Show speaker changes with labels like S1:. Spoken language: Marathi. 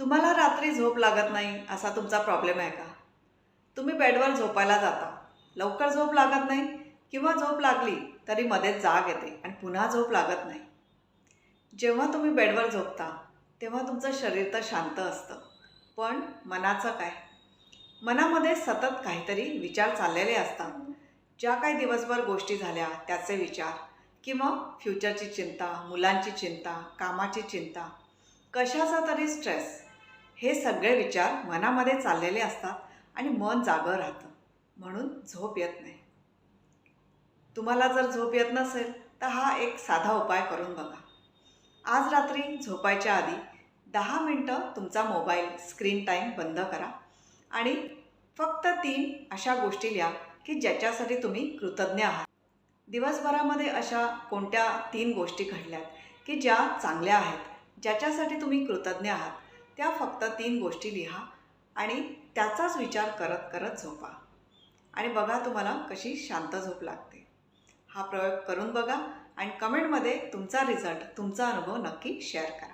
S1: तुम्हाला रात्री झोप लागत नाही असा तुमचा प्रॉब्लेम आहे का? तुम्ही बेडवर झोपायला जाता, लवकर झोप लागत नाही किंवा झोप लागली तरी मध्येच जाग येते आणि पुन्हा झोप लागत नाही. जेव्हा तुम्ही बेडवर झोपता तेव्हा तुमचं शरीर तर शांत असतं, पण मनाचं काय? मनामध्ये सतत काहीतरी विचार चाललेले असतात. ज्या काही दिवसभर गोष्टी झाल्या त्याचे विचार किंवा फ्युचरची चिंता, मुलांची चिंता, कामाची चिंता, कशाचा तरी स्ट्रेस, हे सगळे विचार मनामध्ये चाललेले असतात आणि मन जागं राहतं, म्हणून झोप येत नाही. तुम्हाला जर झोप येत नसेल तर हा एक साधा उपाय करून बघा. आज रात्री झोपायच्या आधी 10 मिनटं तुमचा मोबाईल स्क्रीन टाईम बंद करा आणि फक्त 3 अशा गोष्टी लिहा की ज्याच्यासाठी तुम्ही कृतज्ञ आहात. दिवसभरामध्ये अशा कोणत्या 3 गोष्टी घडल्यात की ज्या चांगल्या आहेत, ज्याच्यासाठी तुम्ही कृतज्ञ आहात, त्या फक्त 3 गोष्टी लिहा आणि त्याचाच विचार करत करत झोपा आणि बघा तुम्हाला कशी शांत झोप लागते. हा प्रयोग करून बघा आणि कमेंटमध्ये तुमचा रिझल्ट, तुमचा अनुभव नक्की शेअर करा.